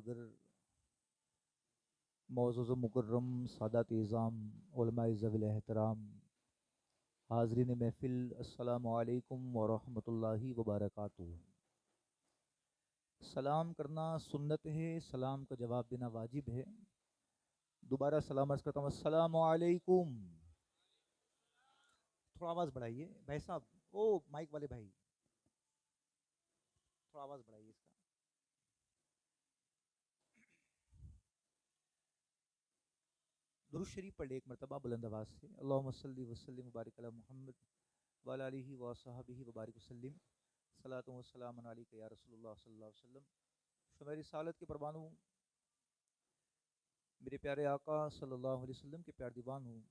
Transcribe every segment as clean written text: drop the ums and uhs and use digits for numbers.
सदर, मौजूद मुकर्रम सादात इज़ाम, उलमाए ज़वील एहतराम, हाज़रीन महफ़िल, अस्सलामु अलैकुम व रहमतुल्लाहि व बरकातुहू। सलाम करना सुन्नत है, सलाम का जवाब देना वाजिब है। दोबारा सलाम अर्ज़ करता हूँ, अस्सलामु अलैकुम। थोड़ा आवाज़ बढ़ाइए भाई साहब, ओ माइक वाले भाई, थोड़ा आवाज़ बढ़ाइए इसका। दुरूद शरीफ पढ़ ले एक मरतबा बुलंद आवाज़ से। अल्लाहुम्मा सल्लि व सल्लिम व बारिक अला मुहम्मद व अला आलिहि व अस्हाबिहि व बारिक वसल्लिम। सलातु व सलामुन अलैका या रसूलुल्लाह सल्लल्लाहु अलैहि वसल्लम। शुमारी सालत के परवानों, मेरे प्यारे आका सल्लल्लाहु अलैहि वसल्लम के प्यार दीवान हूँ।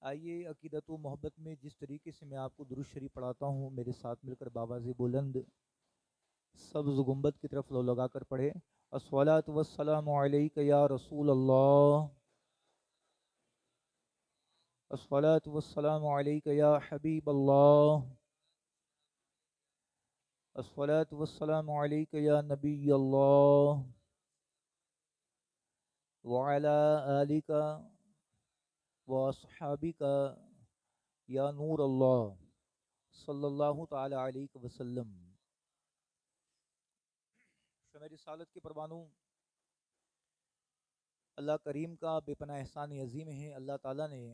आइए अकीदत व मोहब्बत में जिस तरीके से मैं आपको दुरूद शरीफ पढ़ाता हूँ, मेरे साथ मिलकर बावाज़े बुलंद सब्ज़ गुंबद की तरफ लो लगा कर पढ़े। अस्सलातु वस्सलामु अलैका या रसूल अल्लाह, अस्सलातु वस्सलामु अलैका या हबीब अल्लाह, अस्सलातु वस्सलामु अलैका या नबी अल्लाह, व अला आलिका व अस्हाबिका या नूर अल्लाह सल्लल्लाहु ताला अलैहि वसल्लम। मेरी सालत के परवानों, अल्लाह करीम का बेपनाह एहसान अज़ीम है। अल्लाह ताला ने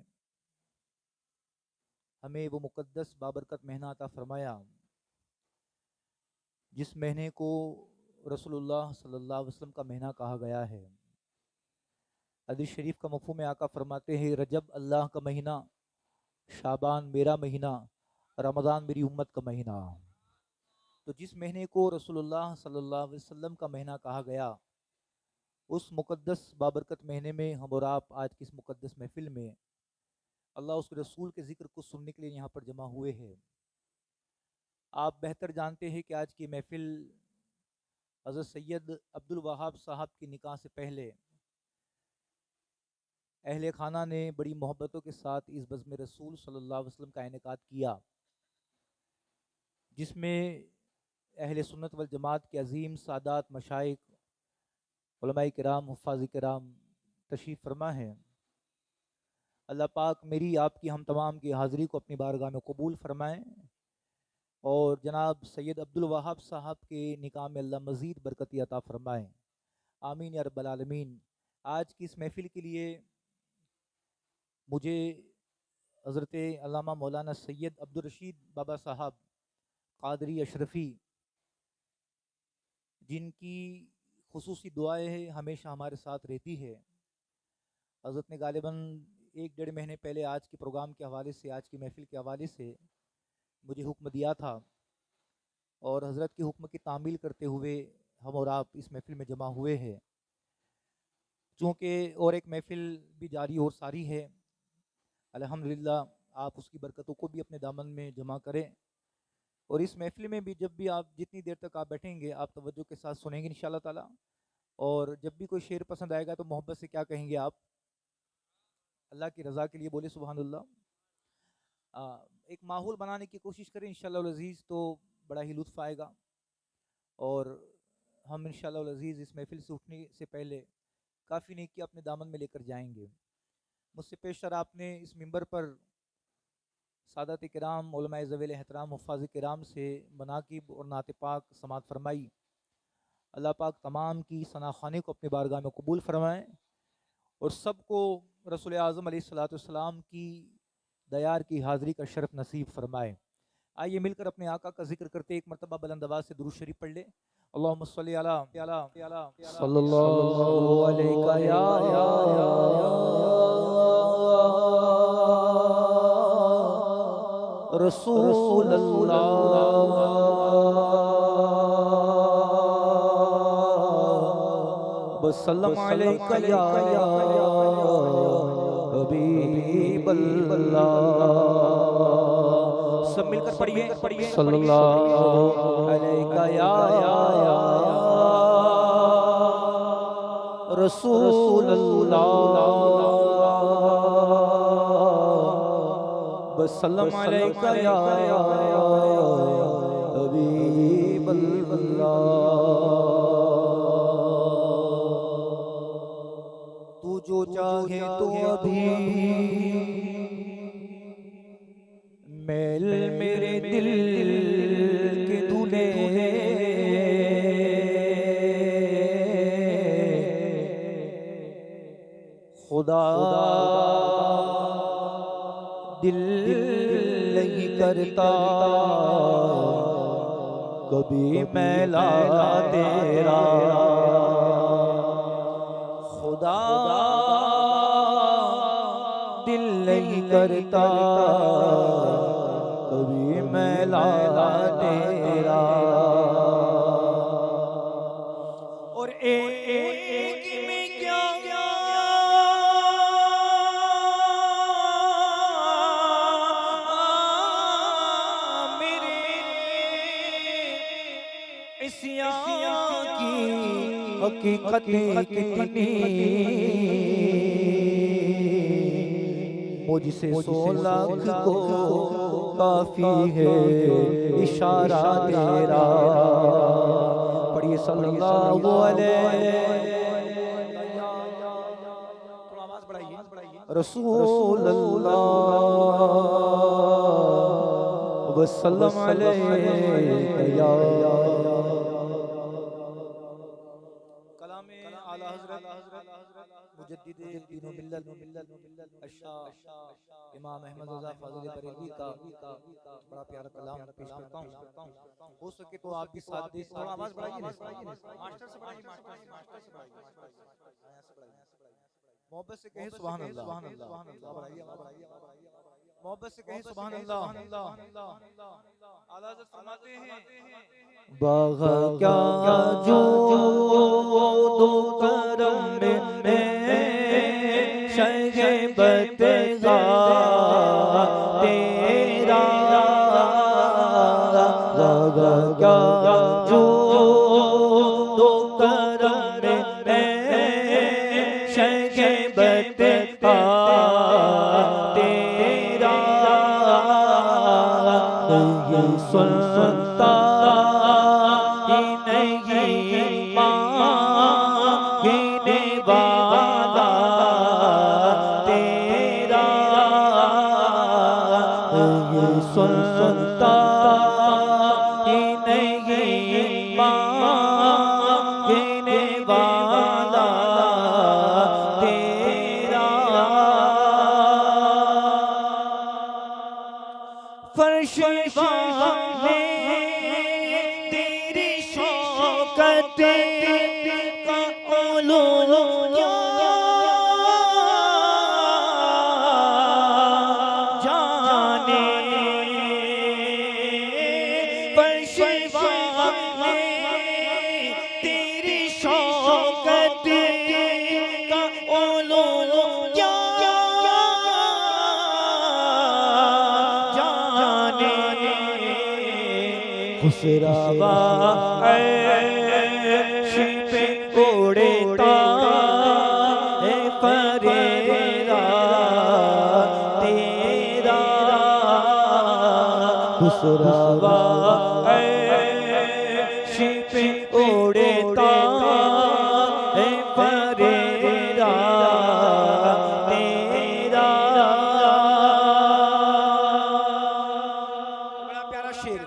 हमें वो मुक़द्दस बाबरकत महीना अता फ़रमाया जिस महीने को रसूलुल्लाह सल्लल्लाहु अलैहि वसल्लम का महीना कहा गया है। हदीस शरीफ का मफ़हूम आका फरमाते हैं, रजब अल्लाह का महीना, शाबान मेरा महीना, रमज़ान मेरी उम्मत का महीना। तो जिस महीने को रसूलुल्लाह सल्लल्लाहु अलैहि वसल्लम का महीना कहा गया, उस मुक़द्दस बाबरकत महीने में हम और आप आज की इस मुक़द्दस महफ़िल में अल्लाह उसके रसूल के ज़िक्र को सुनने के लिए यहाँ पर जमा हुए हैं। आप बेहतर जानते हैं कि आज की महफ़िल हज़रत सैयद अब्दुल वहाब साहब की निकाह से पहले अहले खाना ने बड़ी मोहब्बतों के साथ इस बज़्म रसूल सल्लल्लाहु अलैहि वसल्लम का इनेकाद किया, जिसमें अहले सुन्नत वल जमात के अज़ीम सादात मशाइख, उलमाए किराम, हुफ़्फ़ाज़ किराम तशरीफ़ फरमा है। अल्लाह पाक मेरी आपकी हम तमाम की हाज़िरी को अपनी बारगाह में कबूल फ़रमाएँ और जनाब सैयद अब्दुल वहाब साहब के निकाह में अल्लाह मज़ीद बरकत अता फ़रमाएँ। आमीन या रब्बल आलमीन। आज की इस महफ़िल के लिए मुझे हज़रत अल्लामा मौलाना सैयद अब्दुल रशीद बाबा साहब क़ादरी अशरफ़ी, जिनकी खुसूसी दुआएँ हमेशा हमारे साथ रहती है, हज़रत ने गालिबन 1-1.5 महीने पहले आज के प्रोग्राम के हवाले से, आज की महफ़िल के हवाले से मुझे हुक्म दिया था और हज़रत के हुक्म की तामील करते हुए हम और आप इस महफ़िल में जमा हुए हैं। चूँकि और एक महफ़िल भी जारी और सारी है, अल्हम्दुलिल्लाह आप उसकी बरकतों को भी अपने दामन में जमा करें और इस महफ़िल में भी जब भी आप जितनी देर तक आप बैठेंगे आप तवज्जो के साथ सुनेंगे इंशाअल्लाह ताला। और जब भी कोई शेर पसंद आएगा तो मोहब्बत से क्या कहेंगे आप? अल्लाह की रज़ा के लिए बोले सुबहानल्लाह। एक माहौल बनाने की कोशिश करें इंशाअल्लाह अज़ीज़, तो बड़ा ही लुत्फ़ आएगा और हम इंशाअल्लाह अज़ीज़ इस महफ़िल से उठने से पहले काफ़ी नेकी अपने दामन में लेकर जाएंगे। मुझसे पेशतर आपने इस मिंबर पर सादात किराम, उलमाए ज़वील एहतराम, हुफ़्फ़ाज़ किराम से मनाक़िब और नात पाक समात फ़रमाई। अल्लाह पाक तमाम की सना ख़ानी को अपनी बारगाह में कबूल फ़रमाएँ और सबको रसूल आज़म अलैहिस्सलातु वस्सलाम की दयार की हाज़िरी का शरफ़ नसीब फ़रमाए। आइए मिलकर अपने आका का ज़िक्र करते एक मरतबा बुलंद आवाज़ से दुरूद शरीफ पढ़ ले। अल्लाहुम्मा सल्लि अला सल्लल्लाहु अलैका या रसूल अल्लाह, वसल्लम अलैका या हबीब अल्लाह। सब मिलकर पढ़िए सल्लल्लाहु अलैका या रसूल अल्लाह, वसल्लम अलैका या हबीब अल्लाह। अभी मैल मेरे दिल के धुले खुदा दिल नहीं करता कभी मैला तेरा, खुदा दिल नहीं करता कभी मैला तेरा। और एक में क्या मेरे इस्यां की हकीकतें कितनी, मुझसे 100 लाख को काफी है इशारा तेरा। पढ़िए सल्लल्लाहु अलैहि रसूल अल्लाह वसल्लम अलैहि या कलामे आला हज़रत मुजद्दिद दीनो मिल्लत इमाम अहमद रज़ा फ़ाज़िल बरेलवी का बड़ा प्यारा कलाम पेश करता हूँ। हो सके तो आप भी साथ दे, थोड़ा आवाज बढ़ाइए, मास्टर से बढ़ाइए, मोहब्बत से कहें सुभान अल्लाह, मोहब्बत से कहें सुभान अल्लाह। आला हज़रत फरमाते हैं बाग़ क्या जो दो करम में शैबत तेरा, बाग़ क्या जो दो करम में शैबत तेरा, नहीं सुनता ही नहीं मांगने वाला तेरा, नहीं सुनता ही नहीं मांगने वाला तेरा। फर्श वाले तेरी शौकत का ओलो क्या जाने, फर्श वाले तेरी शौकत का ओलो क्या खुसरावा अर्श पे उड़ता है फरेरा तेरा, खुसरावा अर्श पे उड़ता है फरेरा तेरा। बड़ा प्यारा शेर,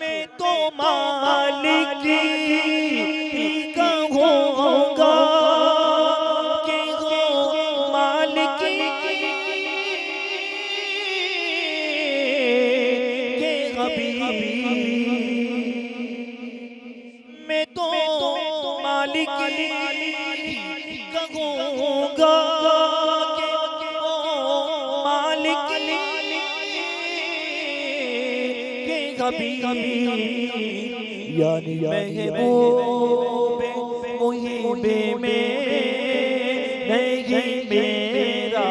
मैं तो मालिक ही कहूँगा कि हो मालिक के हबीब, मैं तो मालिक कहूँगा कि हो मालिक के हबीब, यानी महबूब मुहिबे में नहीं मेरा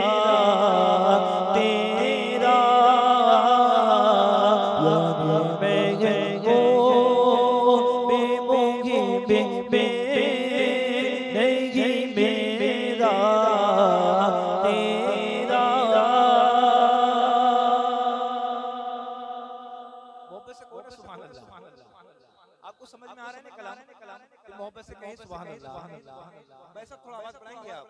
तेरा, यानी महबूब मुहिबे में नहीं मेरा तेरा। मोहब्बत से कहो ना सुभान अल्लाह। आपको समझ में आ रहा है ना कलाम? मोहब्बत से कहें सुभान अल्लाह। वैसा थोड़ा आवाज बढ़ाएंगे आप?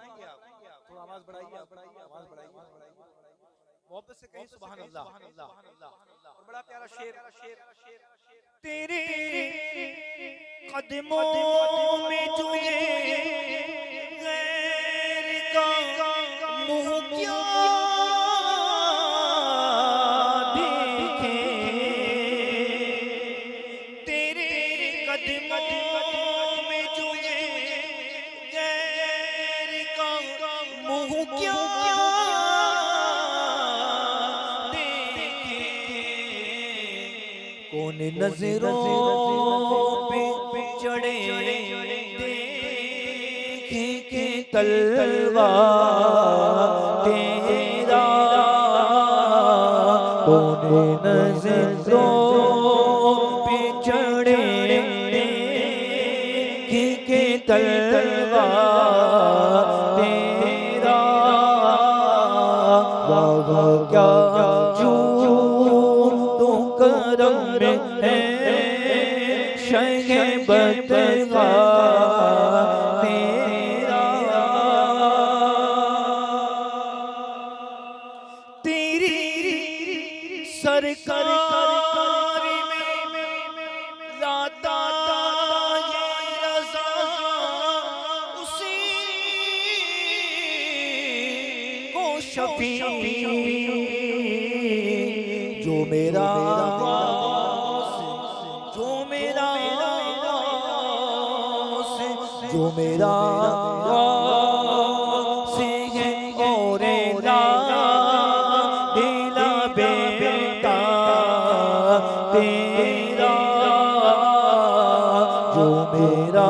थोड़ा आवाज बढ़ाइए, आवाज बढ़ाइए, मोहब्बत से कहिए सुभान अल्लाह। और बड़ा प्यारा शेर, तेरे कदमों में जो ये गैर का मुंह क्या देखे, तेरे कदमों में जो ये गैर का मुंह क्या देखे, कौन नजरों पे चढ़े देखे के तलवार तेरा, कौन नजरों पे चढ़े देखे के तलवार तेरा, वाह क्या तो करम में है शहबत का तेरा, तेरी सरकार में लाता ये रज़ा उसी को शफी, जो मेरा जो मेरा से है और ला दिला बेटा तेरा, जो मेरा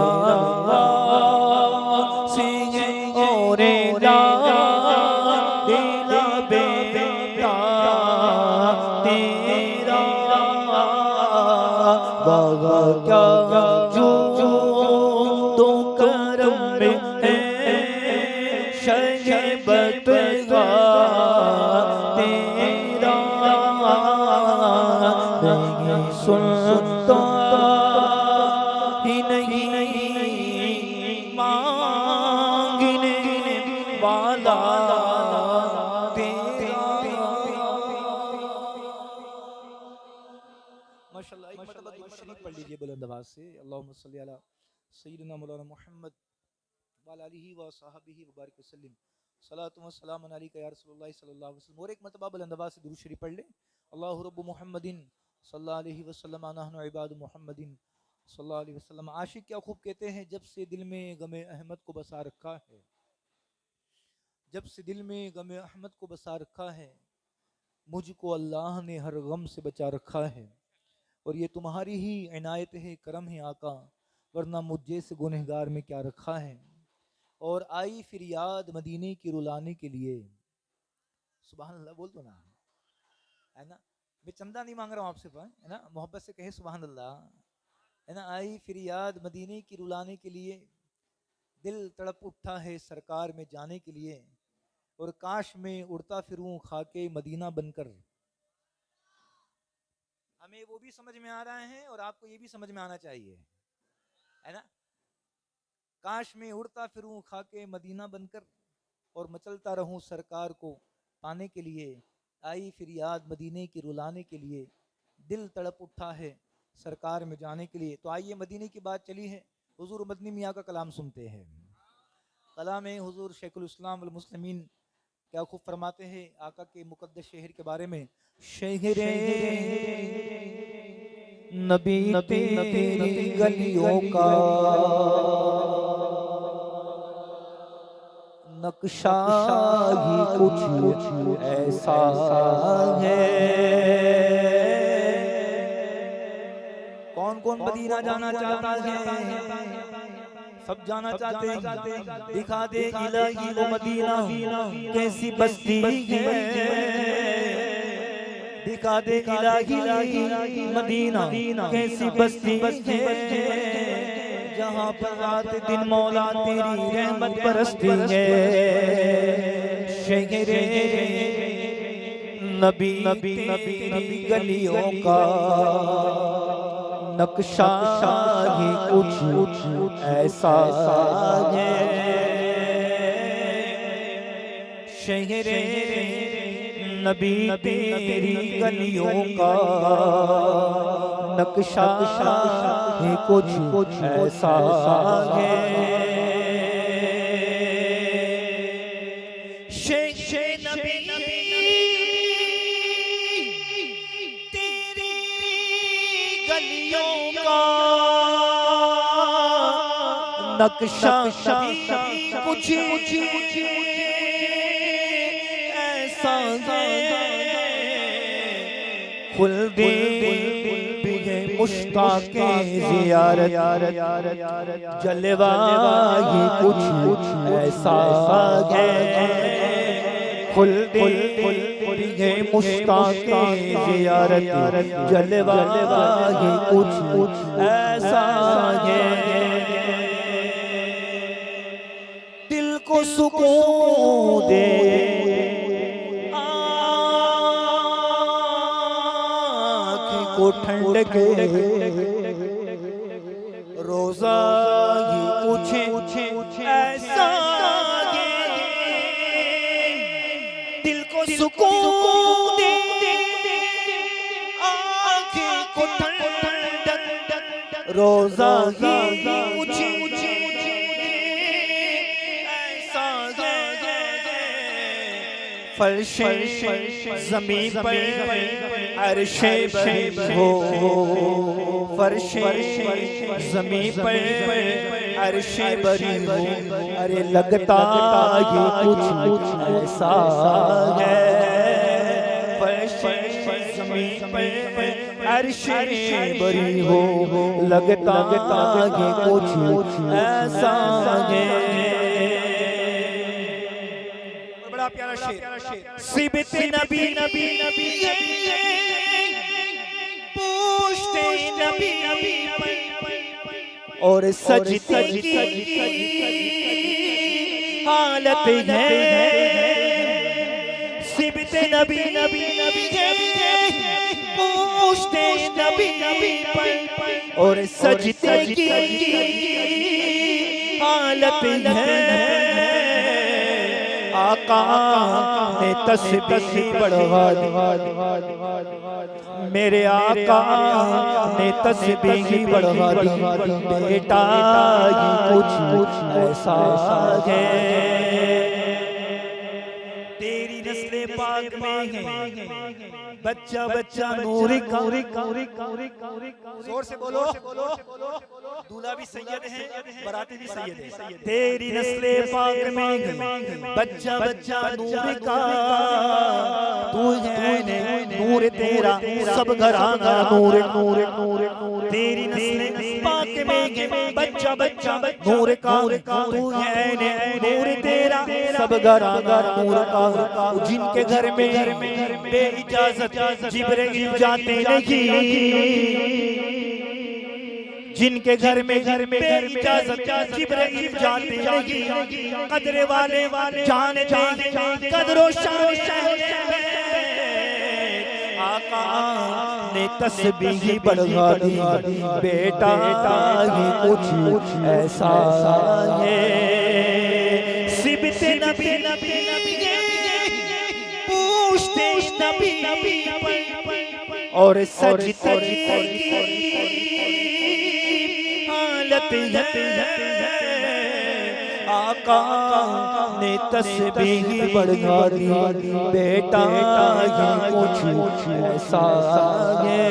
से है और ला दिला बेटा तेरा, बाबा क्या जो तो करम में है शहबत का तेरा, नहीं सुनता ही नहीं मांगने वाला तेरा। माशाल्लाह, एक मरतबा दुरूद शरीफ पढ़ लीजिए बुलंद आवाज से, अल्लाहुम्मा सल्ली अला सय्यिदना मौलाना मुहम्मद व आलिहि व सहाबिहि व बारिक वसल्लम, सलातु व सलामुन अलैका या रसूलुल्लाह सल्लल्लाहु अलैहि वसल्लम। और एक मरतबा बुलंद आवाज से दुरूद शरीफ पढ़ ले, अल्लाहु रब्बु मुहम्मदिन सल्लल्लाहु अलैहि वसल्लम नहनु इबादु मुहम्मदिन सल्लल्लाहु अलैहि वसल्लम। आशिक क्या खूब कहते हैं, जब से दिल में गमे अहमद को बसा रखा है, जब से दिल में गमे अहमद को बसा रखा है, मुझको अल्लाह ने हर गम से बचा रखा है, और ये तुम्हारी ही इनायत है, करम है आका, वरना मुझ जैसे गुनहगार में क्या रखा है। और आई फिर याद मदीने की रुलाने के लिए, सुभान अल्लाह बोल दो ना, है ना, मैं चंदा नहीं मांग रहा हूँ आपसे, है ना, मोहब्बत से कहे सुभान अल्लाह, है ना। आई फिर याद मदीने की रुलाने के लिए, दिल तड़प उठा है सरकार में जाने के लिए, और काश में उड़ता फिरूं खाके मदीना बनकर। हमें वो भी समझ में आ रहा है और आपको ये भी समझ में आना चाहिए, है ना। काश में उड़ता फिरूं खाके मदीना बनकर, और मचलता रहूं सरकार को पाने के लिए। आई फिर याद मदीने की रुलाने के लिए, दिल तड़प उठा है सरकार में जाने के लिए। तो आइए, मदीने की बात चली है, हुजूर मदनी मियाँ का कलाम सुनते हैं। कलाम हुजूर शेखुल इस्लाम वल मुस्लिमीन क्या खूब फरमाते हैं आका के मुकद्दस शहर के बारे में। शहरे नबी तेरी गलियों का नक्शा ही कुछ ऐसा है। कौन कौन मदीना जाना चाहता है? सब जाना चाहते हैं। दिखा दे इलाही वो मदीना कैसी बस्ती है, दिखा दे इलाही मदीना कैसी बस्ती है, जहाँ पर रात दिन मौला तेरी रहमत बरसती है। शहरे नबी तेरी गलियों का नक्शा ही कुछ ऐसा है। शहरे नबी तेरी गलियों का नक्शा है कुछ ऐसा है। शहरे नबी तेरी गलियों का नक्शा कुछ ऐसा है। खुल्दे मुश्ताक़े ज़ियारत जलवा ये कुछ ऐसा है। खुल्दे मुश्ताक़े ज़ियारत जलवा ये कुछ ऐसा है। दिल को सुकून दे को ठंड के रोजा ये कुछ ऐसा है। दिल को सुकून दे आँखें को ठंडक रोजा ये कुछ ऐसा है। फर्शे ज़मीन पर अर्शे बरी हो, फर्शे ज़मीन पर अर्शे बरी हो। अरे लगता ये कुछ ऐसा है। फर्शे ज़मीन पर अर्शे बरी हो, लगता ये कुछ ऐसा है। बड़ा प्यारा शेर। सिबत नबी पूछते नबी और सजदे की हालत है। सिबत नबी पूछते नबी और सजदे की हालत है। आका ने तस्बीह बढ़वा दी, मेरे आका ने तस्बीह बढ़वा दी। बेटा ये कुछ ऐसा है। तेरी नस्ले पाक में है बच्चा बच्चा नूर का। जोर से बोलो। दूल्हा भी सैयद है, बराती भी सैयद है। तेरी नस्ले पाक में बच्चा बच्चा नूर का। तू है नूर तेरा सब घराना नूर। तेरी नस्ले पाक में बच्चा बच्चा नूर का। तू है नूर तेरा सब घराना नूर का। जिनके घर में बेइजाजत जिब्रील जाते नहीं, जिनके घर में बेइजाजत जिब्रील जाते नहीं। कदर वाले जानते हैं कदरो शान आका ने तस्बीह बढ़वा दी। बेटा ये कुछ ऐसा है। सिबत नबी पूछते नबी और सजदे की हालत है। आका ने तस्बीह बढ़वा दी। बेटा ये कुछ ऐसा है।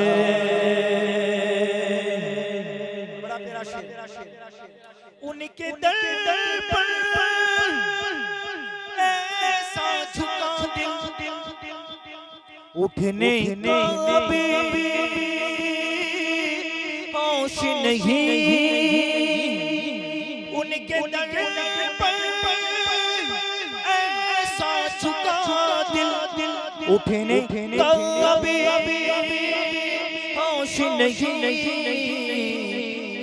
बड़ा प्यारा शेर। उनके दर पर ऐसा झुका दिल उठने का भी होश नहीं। उनके दर पर ऐसा झुका दिल उठने का भी होश नहीं।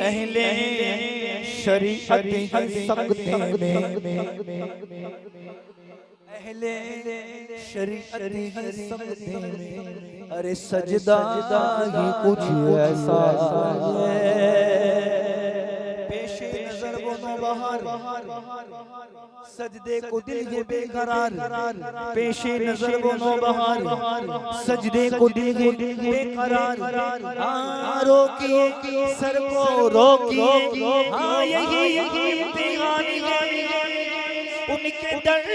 अहले शरीअत है सकते में, अहले शरीअत है सकते में। अरे सजदा ये कुछ ऐसा है। पेशे नजर वो सजदे को दिल ये बेकरार, पेशे नजर वो नौबहार, सजदे को दिल ये बेकरार, रोकिए सर को रोकिए, हाँ यही इम्तिहान है उनके दर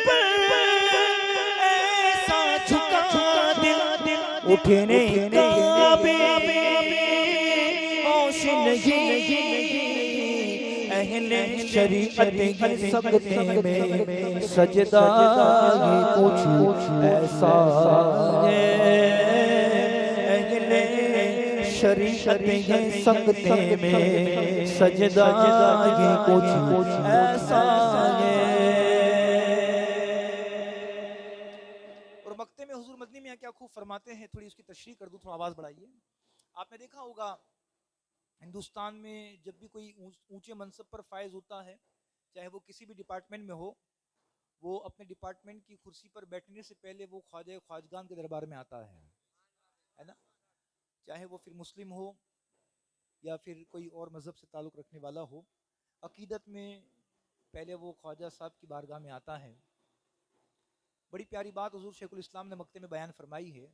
पर ऐसा झुका दिल, उठने काबे होश नहीं, अहले शरीअत के सजदे में सजदा ही कुछ ऐसा है, अहले शरीअत के सजदे में सजदा ही कुछ ऐसा है। और मक्ते में हुजूर मदनी मियां क्या खूब फरमाते हैं, थोड़ी उसकी तशरीह कर दूं, थोड़ा आवाज बढ़ाइए। आपने देखा होगा हिंदुस्तान में जब भी कोई ऊंचे मनसब पर फायज होता है, चाहे वो किसी भी डिपार्टमेंट में हो, वो अपने डिपार्टमेंट की कुर्सी पर बैठने से पहले वो ख्वाजा ख्वाजगान के दरबार में आता है ना। चाहे वो फिर मुस्लिम हो या फिर कोई और मज़हब से ताल्लुक़ रखने वाला हो, अकीदत में पहले वो ख्वाजा साहब की बारगाह में आता है। बड़ी प्यारी बात हुजूर शेखुल इस्लाम ने मक्ते में बयान फरमाई है।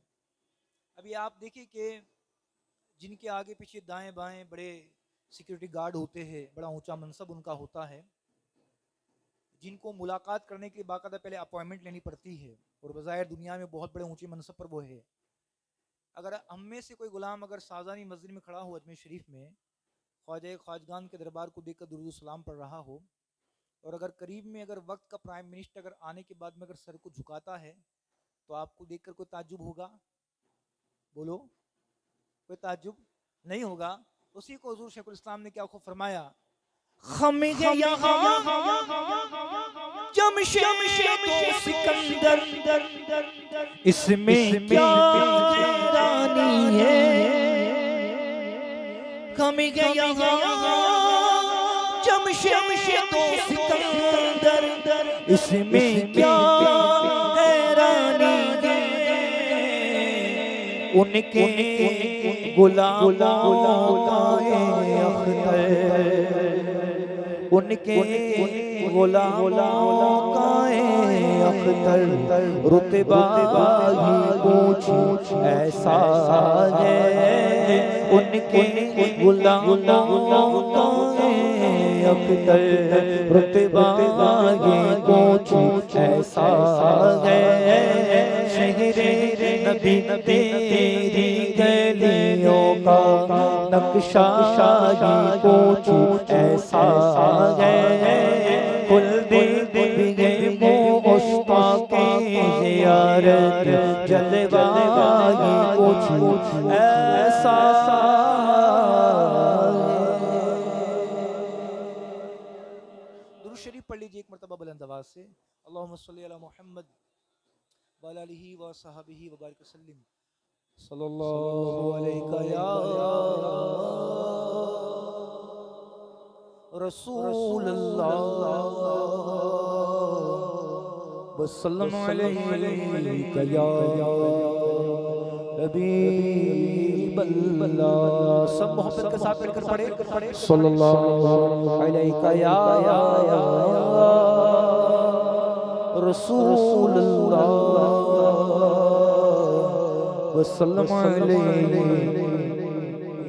अभी आप देखिए कि जिनके आगे पीछे दाएं बाएं बड़े सिक्योरिटी गार्ड होते हैं, बड़ा ऊंचा मनसब उनका होता है, जिनको मुलाकात करने के लिए बाकायदा पहले अपॉइंटमेंट लेनी पड़ती है, और बज़ाहिर दुनिया में बहुत बड़े ऊंचे मनसब पर वो है। अगर हम में से कोई गुलाम अगर साजानी मस्जिद में खड़ा हो अजमेर शरीफ में, ख्वाजा ख्वाजगान के दरबार को देखकर दुरूद सलाम पढ़ रहा हो, और अगर करीब में अगर वक्त का प्राइम मिनिस्टर अगर आने के बाद में अगर सर को झुकाता है, तो आपको देखकर कोई ताज्जुब होगा? बोलो, कोई ताज्जुब नहीं होगा। उसी को हुजूर शेखुल इस्लाम ने क्या खूब फरमाया, सिकंदर इसमें क्या हैरानी है, सिकंदर इसमें क्या हैरानी है, उनके गुलामों का अख्तर, उनके गुलामों का अख्तर, रुतबा ही कुछ ऐसा है, उनके गुलामों का अख्तर, रुतबा ही कुछ ऐसा है, शहरे नबी तेरी गलियों का नक्शा ही कुछ ऐसा है, कुल दिल बिगे मुश्ता की ज़ियारत जलवा ही कुछ ऐसा है। दुरूद शरीफ पढ़ लीजिए एक मरतबा बुलंद आवाज से, अल्लाहुम्मा सल्ली अला मुहम्मद व अला आलिहि व सहाबिहि व बारिक वसल्लिम सल्लल्लाहु अलैका या रसूलल्लाह वसल्लम अलैका या हबीबल्लाह। सब मोहब्बत के साथ मिलकर पढ़े सल्लल्लाहु अलैका या रसूलल्लाह वसल्लम अलैका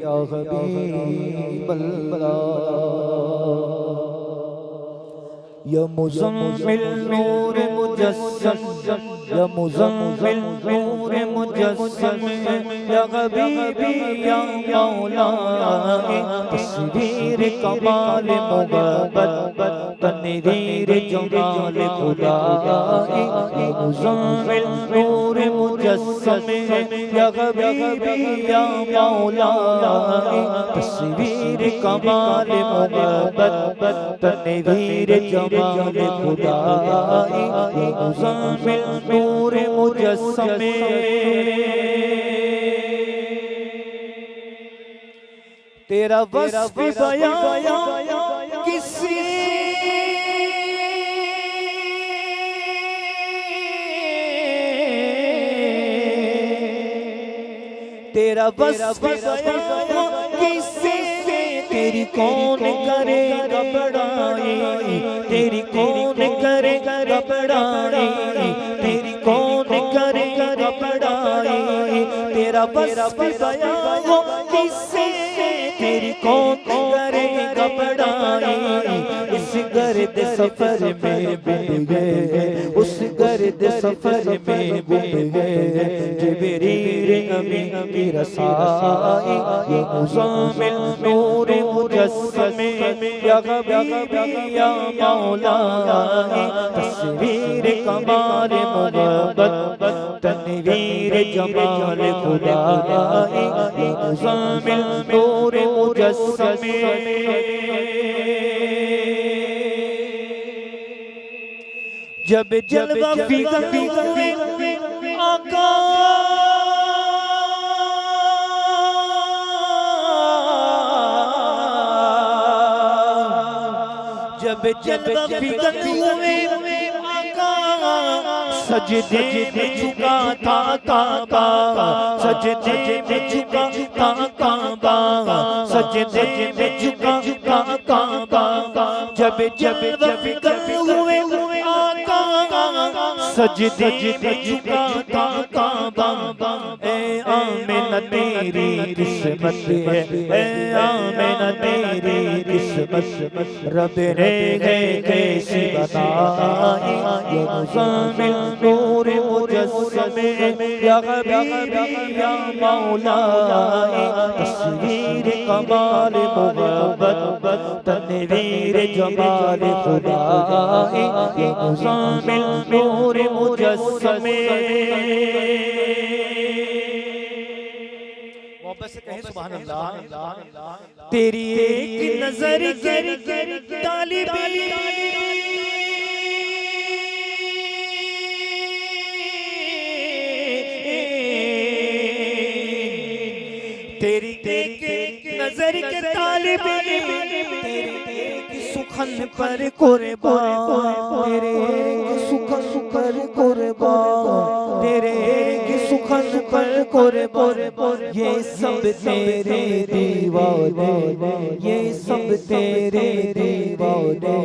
या हबीबल्लाह। या मुज़म्मिल नूर मुजस्सम, या मुज़म्मिल नूर मुजस्सम, या हबीबी या मौला, तस्वीर कमाल मोहब्बत तनवीर जमाल खुदा, या मुज़म्मिल नूर मुजस्सम, या हबीबी या मौला, तस्वीर कमाल मोहब्बत तनवीर जमाल खुदा, या मुज़म्मिल नूर मुजस्सम, तेरा वस्फ़ बयां किसी तेरा वस्फ़ बयां किसी तेरी कौन करेगा बड़ाई, तेरी कौन करेगा बड़ाई, तेरी कौन करेगा बड़ाई, तेरा वस्फ बयां हो किससे, तेरी कौन करेगा बड़ाई। इस गर्द सफर में गुम गए, उस गर्द सफर में गुम गए, जिब्रील अमीन की रसाई, ये मुज़म्मिल नूर मुजस्समे, या हबीबी या मौलाई, तस्वीर कमाल मोहब्बत, तनवीर जमाल खुदाई, ये मुज़म्मिल नूर मुजस्समे। जब जलवा फिगर हुए आका, जब जलवा फिगर हुए आका, सजदे में झुका था काबा, सजदे में झुका था काबा, सजदे में झुका था काबा। जब जलवा फिगर हुए सजदे में झुका था काबा, ए आमिना तेरी किस्मत है, ए आमिना तेरी किस्मत, रब ने है कैसी बनाई, ये मुज़म्मिल नूर मुजस्समे, या हबीबी या मौलाई, तस्वीर कमाल मोहब्बत, तनवीर जमाल खुदाई, ये मुज़म्मिल नूर मुजस्समे। मोहब्बत से कहें सुभान अल्लाह। तेरी एक नजर के तालिबी, तेरी एक नजर के तालिबी, तेरी एक सुखन पर कुर्बान, तेरे एक सुखन पर कुर्बान, तेरे एक सुखन पर कुर्बान, ये सब तेरे दीवाने, ये सब तेरे दीवाने,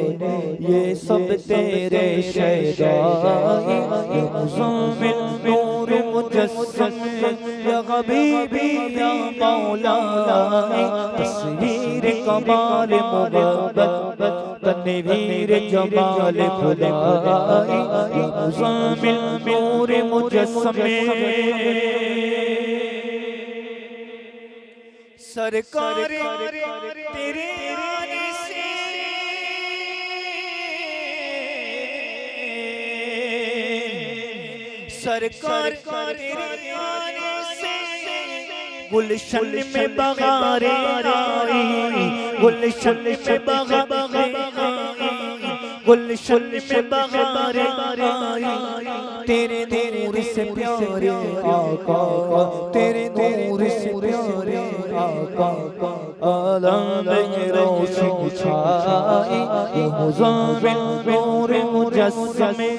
ये सब तेरे शहदाई, ये मुज़म्मिल नूर मुजस्समे, या हबीबी या मौलाई, तस्वीर कमाल मोहब्बत, तनवीर जमाल खुदाई, या मुज़म्मिल नूर मुजस्समे। सरकार तेरे आने से, सरकार तेरे आने से, गुलशन में बहारें आई, गुलशन में बहारें आई, गुलशन में बहारें आई, तेरे नूर से प्यारे आका, तेरे नूर से प्यारे आका, आलम में रोशन छाई, ये मुज़म्मिल नूर मुजस्समे,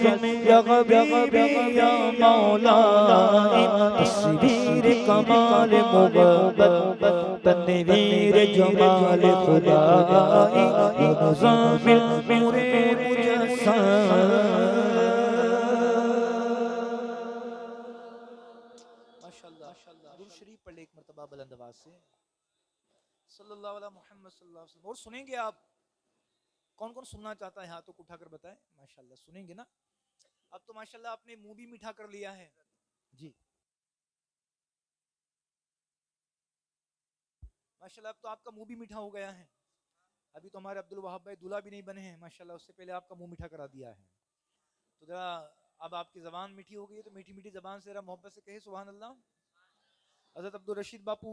या हबीबी या मौलाई, तस्वीर कमाल मोहब्बत, तनवीर जमाल खुदाई, ये मुज़म्मिल नूर मुजस्समे। माशाअल्लाह। दुरूद शरीफ पढ़ ले एक मर्तबा बुलंद आवाज से, सल्लल्लाहु अलैहि मुहम्मद सल्लल्लाहु अलैहि वसल्लम। और सुनेंगे आप, कौन कौन सुनना चाहता है हाथ तो उठाकर बताएं। माशाअल्लाह सुनेंगे ना। अब तो माशाअल्लाह आपने मुंह भी मीठा कर लिया है जी, माशाअल्लाह अब तो आपका मुंह भी मीठा हो गया है। अभी तो हमारे अब्दुल वहाब भाई दूल्हा भी नहीं बने हैं माशाअल्लाह, उससे पहले आपका मुंह मीठा करा दिया है। तो जरा अब आपकी ज़बान मीठी हो गई है, तो मीठी मीठी ज़बान से जरा मोहब्बत से कहे सुभान अल्लाह। हज़रत अब्दुल रशीद बापू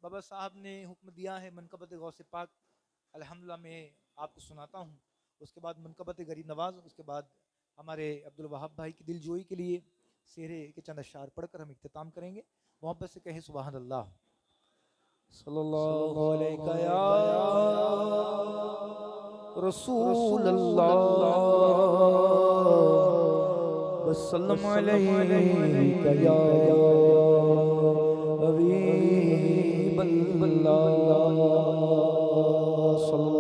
बाबा साहब ने हुक्म दिया है मनकबत गौसे पाक अल्हम्दुलिल्लाह में आपको सुनाता हूँ, उसके बाद मनकबत गरीब नवाज, उसके बाद हमारे अब्दुल वहाब भाई की दिलजोई के लिए सेहरे के चंद अशार पढ़कर हम इख्तिताम करेंगे। मोहब्बत से कहें सुभान अल्लाह। सल्लल्लाहु अलैहि या रसूल अल्लाह वसल्लम अलैका या हबीब अल्लाह।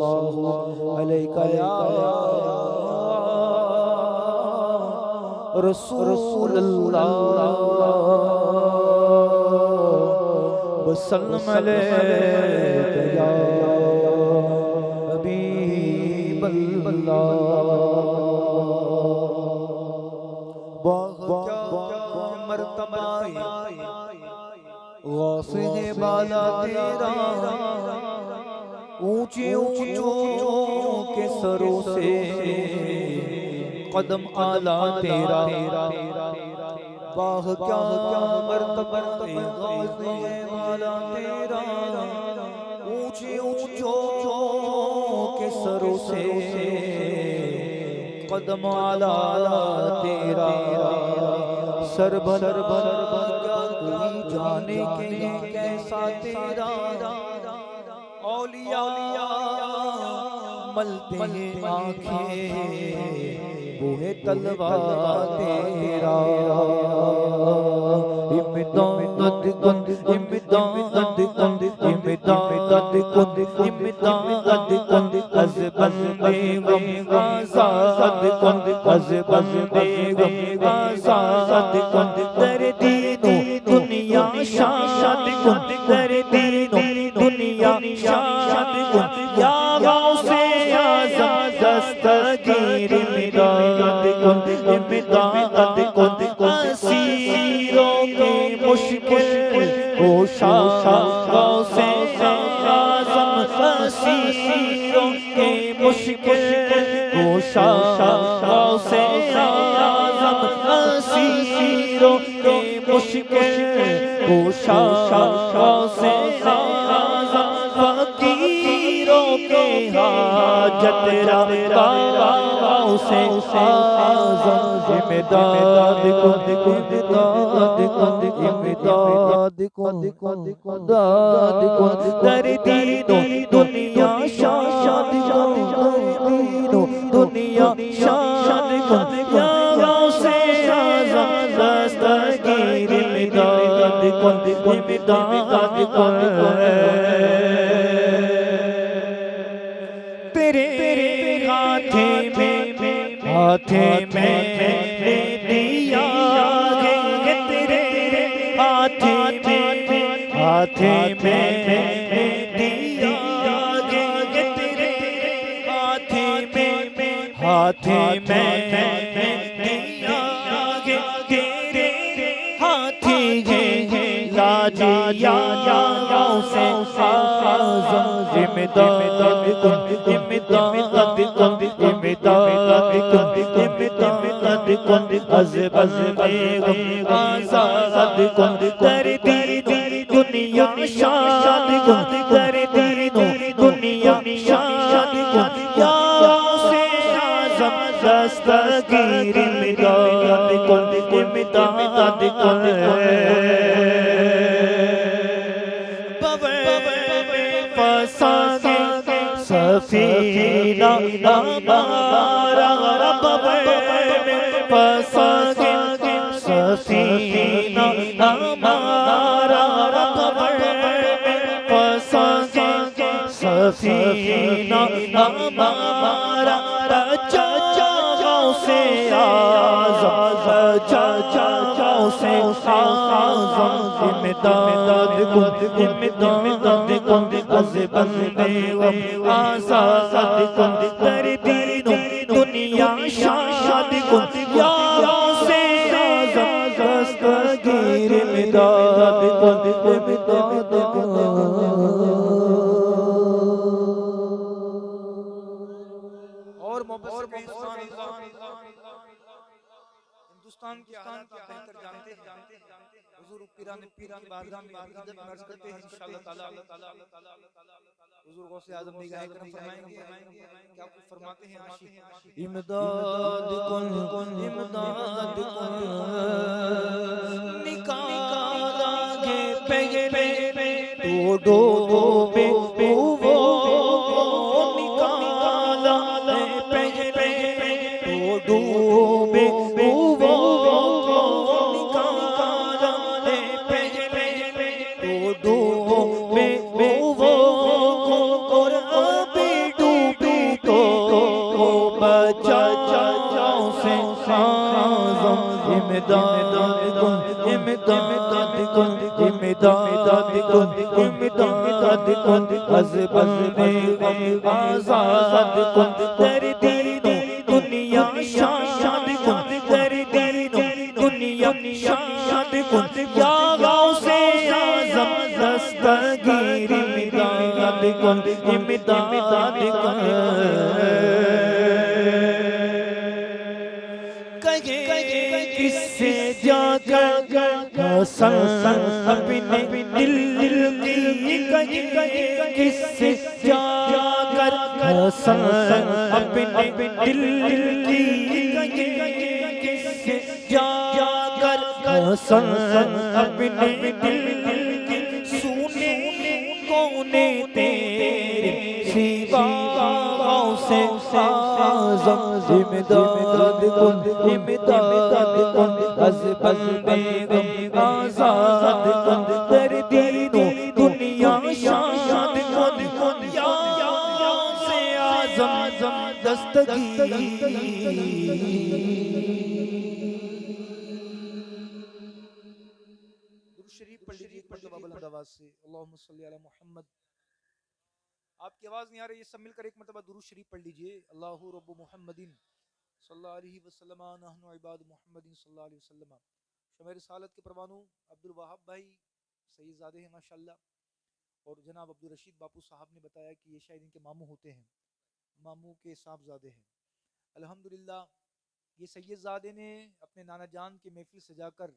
सल्लल्लाहु अलैका या रसूलल्लाह वसल्लम अलैका या हबीबल्लाह। मर्तबा गौसे बाला तेरा ऊंचे ऊंचों के सरों से कदम आला तेरा। वाह क्या मर्तबा गौसे बाला तेरा ऊंचे ऊंचों के सरों से कदम आला तेरा। सरबर कोई जाने के ये कैसा तेरा औलिया मलते हैं आँखें वो है तलवा तेरा। इमदाद कुंद इमदाद कुंद इमदाद कुंद इमदाद कुंद अज़ बंदे गम आज़ाद कुंद अज़ बंदे गम आज़ाद कुंद दर दीनो दुनिया शाद कुंद दर दीनो दुनिया शाद कुंद या गौसे आज़म दस्तगीर इमदाद कुंद इमदाद कुंद असीरों की मुश्किल कुशा गौसे आज़म असीरों की मुश्किल कुशा गौसे आज़म असीरों की मुश्किल कुशा गौसे आज़म फकीरों के हाजत रवा गौसे आज़म। इमदाद कुंद इमदाद कुंद इमदाद कुंद इमदाद कुंद दर दीनो दुनिया शाद कुंद दीनो दुनिया शाद कुंद या गौसे आज़म दस्तगीर इमदाद कुंद इमदाद कुंद। तेरे हाथे में दिया है तेरे हाथे में दिया है तेरे हाथे में दिया है तेरे हाथी है लाजिया गौसे आज़म। इमदाद कुंद इमदाद कुंद इमदाद कुंद इमदाद कुंद अज़ बंदे गम आज़ाद कुंद दर दीनो दुनिया शाद कुंद दर दीनो दुनिया शाद कुंद या गौसे आज़म दस्तगीर इमदाद कुंद इमदाद कुंद। सफीना हमारा बबे में फंसा गया सफीना हमारा बबे में फंसा गया सफीना हमारा बचाओ से आज़म बचाओ से आज़म। इमदाद कुंद इमदाद कुंद अज़ बंदे गम आज़ाद कुंद दर दीनो दुनिया शाद कुंद या गौसे आज़म दस्तगीर इमदाद कुंद इमदाद कुंद। और मोहब्बत से हिंदुस्तान की हालत का बेहतर जानते हैं। हुजूर पीरान पीर की बारगाह में इज्जत अर्ज करते हैं इंशाअल्लाह ताला। हुजूर गौसे आज़म निगाह करम फरमाएंगे क्या कुछ फरमाते हैं आशिक। इमदाद कुंद इमदाद कुंद निकाला के पहले तो डोबे वो निकाला पहले तो डोबे बचाओ से आज़म इमदाद कुन इमदाद कुन इमदाद कुन इमदाद कुन अज़ बंदे गम आज़ाद कुन तेरे दीनो दुनिया शाद कुन तेरे दीनो दुनिया शाद कुन या गौसे आज़म दस्तगीर इमदाद कुन इमदाद कुन किससे जाकर हसन अपने दिल की किससे जाकर हसन अपने दिल की किससे जाकर हसन अपने दिल की सुने कोने तेरे सिवा से आज़म इमदाद कुन इमदाद कुन अज़ बंदे गम आज़ाद कुन तेरे दीनो दुनिया शाद कुन या से आज़म दस्तगीर दुरूद शरीफ पढ़ लीजिए एक मरतबा बुलंद आवाज से, अल्लाहुम्मा सल्ली अला मुहम्मद। आपकी आवाज नहीं आ रही है, सब मिलकर एक मरतबा दुरूद शरीफ पढ़ लीजिए। अल्लाहु रब्बु मुहम्मदिन सल्लल्लाहु अलैहि वसल्लम नहनु इबाद मुहम्मदिन सल्लल्लाहु अलैहि वसल्लम। शमर रिसालत के परवानों अब्दुल वहाब भाई सैयदजादे हैं माशाल्लाह, और जनाब अब्दुल रशीद बापू साहब ने बताया कि ये शायद इनके मामू होते हैं, मामू के साहबजादे हैं। अल्हम्दुलिल्लाह, ये सैयदजादे ने अपने नाना जान की महफिल सजाकर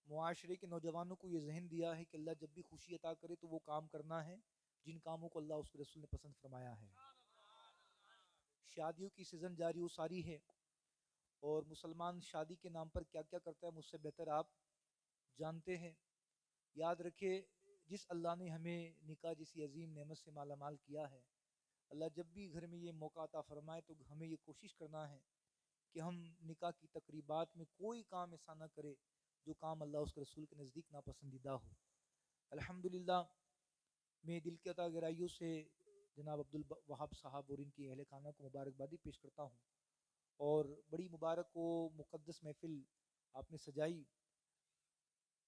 मुआशरे के नौजवानों को ये जहन दिया है कि अल्लाह जब भी खुशी अता करे तो वो काम करना है जिन कामों को अल्लाह उसके रसूल ने पसंद फरमाया है। शादियों की सीज़न जारी हो सारी है, और मुसलमान शादी के नाम पर क्या क्या करता है मुझसे बेहतर आप जानते हैं। याद रखे, जिस अल्लाह ने हमें निकाह जैसी अजीम नेमत से मालामाल किया है, अल्लाह जब भी घर में ये मौका अता फरमाए तो हमें ये कोशिश करना है कि हम निकाह की तकरीबात में कोई काम ऐसा ना करे जो काम अल्लाह उसके रसूल के नज़दीक नापसंदीदा हो। अल्हम्दुलिल्लाह, मैं दिल की अता गहराइयों से जनाब अब्दुल वहाब साहब और इनकी अहले खाना को मुबारकबादी पेश करता हूँ। और बड़ी मुबारक को मुक़द्दस महफ़िल आपने सजाई,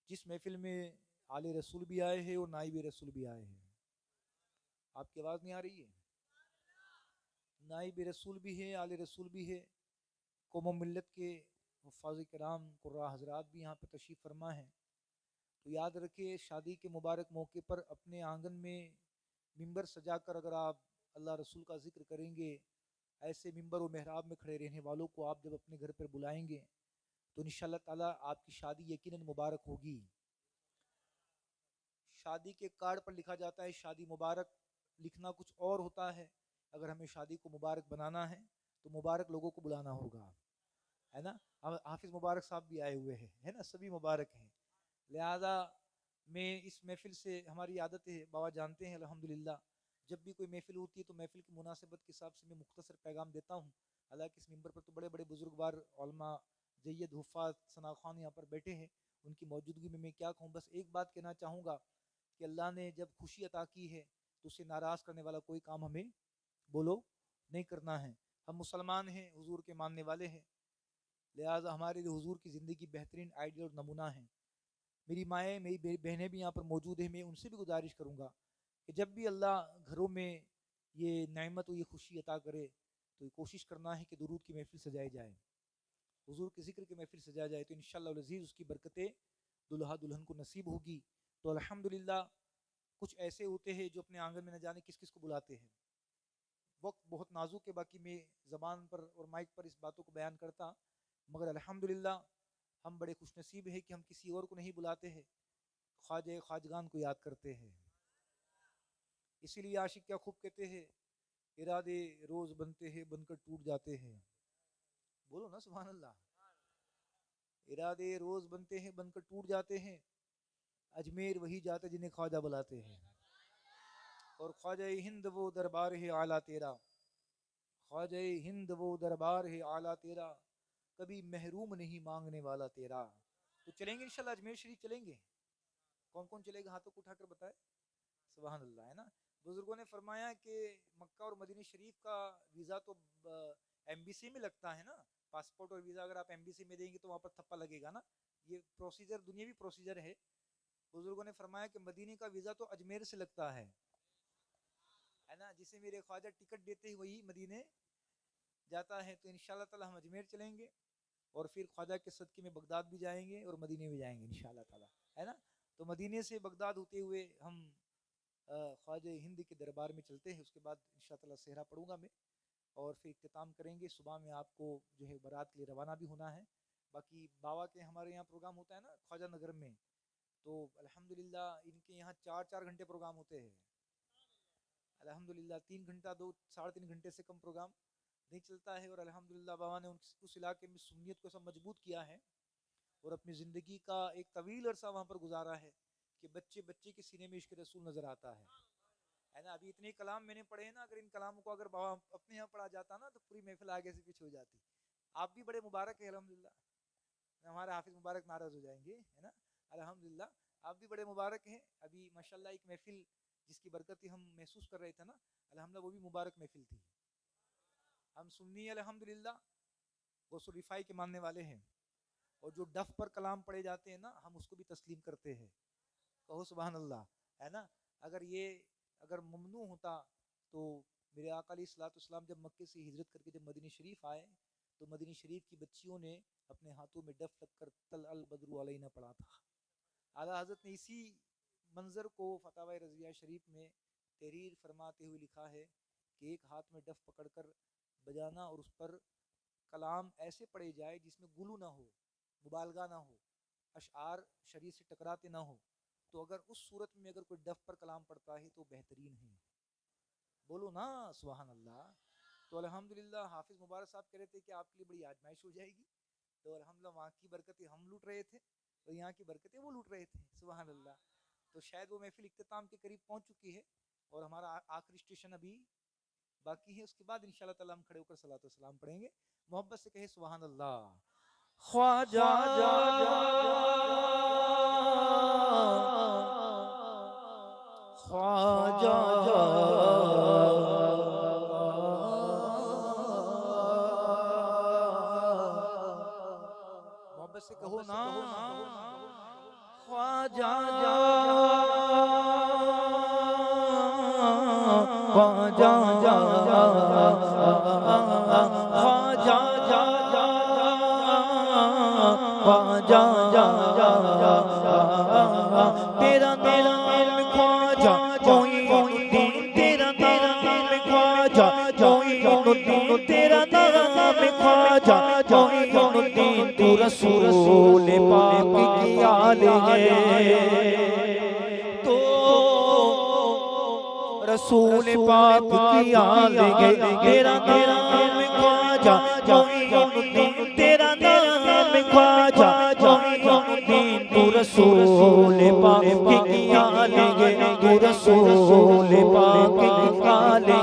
जिस महफ़िल में आले रसूल भी आए हैं और नाइब रसूल भी आए हैं। आपकी आवाज़ नहीं आ रही है? नाइब रसूल भी है, आले रसूल भी है, कौम मिल्लत के हुफ़ाज़ किराम कुर्रा हज़रात भी यहाँ पर तशरीफ़ फरमा है। तो याद रखिए, शादी के मुबारक मौके पर अपने आंगन में मिंबर सजाकर अगर आप अल्लाह रसूल का जिक्र करेंगे, ऐसे मिंबर और मेहराब में खड़े रहने वालों को आप जब अपने घर पर बुलाएंगे तो इंशाअल्लाह ताला आपकी शादी यकीनन मुबारक होगी। शादी के कार्ड पर लिखा जाता है शादी मुबारक, लिखना कुछ और होता है। अगर हमें शादी को मुबारक बनाना है तो मुबारक लोगों को बुलाना होगा, है ना। हाफिज मुबारक साहब भी आए हुए हैं, है ना, सभी मुबारक हैं। लिहाजा मैं इस महफिल से, हमारी आदत है, बाबा जानते हैं अल्हम्दुलिल्लाह, जब भी कोई महफिल होती है तो महफिल की मुनासिबत के हिसाब से मैं मुख्तसर पैगाम देता हूँ। हालांकि इस मिंबर पर तो बड़े बड़े बुजुर्गवार उलमा जय्यद हुफ़ाज़ सना खान यहाँ पर बैठे हैं, उनकी मौजूदगी में मैं क्या कहूँ। बस एक बात कहना चाहूँगा कि अल्लाह ने जब खुशी अता की है तो उसे नाराज़ करने वाला कोई काम हमें बोलो नहीं करना है। हम मुसलमान हैं, हुजूर के मानने वाले हैं, लिहाजा हमारे लिए हुजूर की ज़िंदगी बेहतरीन आइडियल और नमूना है। मेरी माएँ, मेरी बहनें भी यहाँ पर मौजूद हैं, मैं उनसे भी गुजारिश करूँगा कि जब भी अल्लाह घरों में ये नेमत और ये खुशी अता करे तो ये कोशिश करना है कि दुरूद की महफिल सजाई जाए, हुजूर के ज़िक्र की महफिल सजाया जाए, तो इंशाअल्लाह अज़ीज़ उसकी बरकतें दुल्हा दुल्हन को नसीब होगी। तो अल्हम्दुलिल्लाह, कुछ ऐसे होते हैं जो अपने आंगन में न जाने किस किस को बुलाते हैं। वक्त बहुत नाजुक है, बाकी मैं ज़बान पर और माइक पर इस बातों को बयान करता, मगर अल्हम्दुलिल्लाह हम बड़े खुशनसीब हैं कि हम किसी और को नहीं बुलाते हैं, ख्वाजा ख्वाजगान को याद करते हैं। इसीलिए आशिक क्या खूब कहते हैं, इरादे रोज़ बनते हैं बनकर टूट जाते हैं। बोलो ना सुभान अल्लाह। इरादे रोज़ बनते हैं बनकर टूट जाते हैं, अजमेर वही जाते जिन्हें ख्वाजा बुलाते हैं। और ख्वाजा हिंद वो दरबार है आला तेरा, ख्वाजा हिंद वो दरबार है आला तेरा, कभी महरूम नहीं मांगने वाला तेरा। तो चलेंगे इंशाल्लाह, अजमेर शरीफ चलेंगे। कौन कौन चलेगा हाथों को उठाकर बताए। सुभान अल्लाह, है ना। बुजुर्गों ने फरमाया कि मक्का और मदीना शरीफ का वीज़ा तो एम्बेसी में लगता है ना, पासपोर्ट और वीज़ा अगर आप एम्बेसी में देंगे तो वहाँ पर थप्पा लगेगा ना, ये प्रोसीजर दुनियावी प्रोसीजर है। बुजुर्गों ने फरमाया कि मदीने का वीज़ा तो अजमेर से लगता है ना, जिसे मेरे ख्वाजा टिकट देते ही वही मदीने जाता है। तो इंशाल्लाह ताला हम अजमेर चलेंगे और फिर ख्वाजा के सदक़े में बगदाद भी जाएंगे और मदीने भी जाएंगे इंशाल्लाह ताला, है ना। तो मदीने से बगदाद होते हुए हम ख्वाजा हिंद के दरबार में चलते हैं, उसके बाद इंशाल्लाह ताला सेहरा पढ़ूंगा मैं और फिर इख्तिताम करेंगे। सुबह में आपको जो है बारात के लिए रवाना भी होना है। बाकी बाबा के हमारे यहाँ प्रोग्राम होता है ना ख्वाजा नगर में, तो अल्हम्दुलिल्लाह इनके यहाँ 4-4 घंटे प्रोग्राम होते हैं अल्हम्दुलिल्लाह। 3 घंटा 2-3.5 घंटे से कम प्रोग्राम नहीं चलता है। और अल्हम्दुलिल्लाह बाबा ने उस इलाके में सुन्नियत को सब मजबूत किया है और अपनी ज़िंदगी का एक तवील अरसा वहाँ पर गुजारा है कि बच्चे बच्चे के सीने में इश्क रसूल नज़र आता है ना। अभी इतने कलाम मैंने पढ़े हैं ना, अगर इन कलामों को अगर बाबा अपने यहाँ पढ़ा जाता ना तो पूरी महफिल आगे से पीछे हो जाती। आप भी बड़े मुबारक है अल्हम्दुलिल्लाह, हमारे हाफिज मुबारक नाराज़ हो जाएंगे, है ना। अल्हम्दुलिल्लाह आप भी बड़े मुबारक हैं। अभी माशाल्लाह एक महफिल जिसकी बरकत हम महसूस कर रहे थे ना, अल्हम्दुलिल्लाह वो भी मुबारक महफिल थी। हम सुन्नी अल्हम्दुलिल्लाह गौसुल रिफाई के मानने वाले हैं और जो डफ पर कलाम पढ़े जाते हैं ना हम उसको भी तस्लीम करते हैं। कहो सुभान अल्लाह, है ना। अगर ममनू होता तो मेरे आका अलैहिस्सलाम जब मक्के से हिजरत करके जब मदीने शरीफ आए तो मदीने शरीफ की बच्चियों ने अपने हाथों में डफ लगकर तल अल बदरु अलैना पढ़ा था। आला हज़रत ने इसी मंजर को फतावा रज़िया शरीफ में तहरीर फरमाते हुए लिखा है कि एक हाथ में डफ पकड़कर बजाना और उस पर कलाम ऐसे पढ़े जाए जिसमें गुलू ना हो, मुबालगा ना हो, अशआर शरीयत से टकराते ना हो। तो अगर उस सूरत में अगर कोई डफ पर कलाम पढ़ता है तो बेहतरीन है। बोलो ना सुभान अल्लाह। तो अल्हम्दुलिल्लाह हाफिज मुबारक साहब कह रहे थे कि आपके लिए बड़ी आजमाइश हो जाएगी, तो अल्हम्दुलिल्लाह वहाँ की बरकतें हम लूट रहे थे और यहाँ की बरकतें वो लूट रहे थे, सुभान अल्लाह। तो शायद वो महफिल इख्तिताम के करीब पहुँच चुकी है और हमारा आखिरी स्टेशन अभी बाकी है। उसके बाद इंशाल्लाह ताला हम खड़े होकर सलातो सलाम पढ़ेंगे। मोहब्बत से कहे सुभान अल्लाह। ख्वाजा ख्वाजा मोहब्बत से कहो ना ख्वाजा ख्वाजा ख्वाजा तेरा नाम ख्वाजा मोइनुद्दीन, तेरा नाम ख्वाजा मोइनुद्दीन, तेरा नाम ख्वाजा मोइनुद्दीन। तू रसूल पाक की आले तो रसूल पाक की आले तेरा नाम ख्वाजा मोइनुद्दीन, तेरा नाम ख्वाजा मोइनुद्दीन। तू रसूल पाक की आले तू रसूल पाक की आले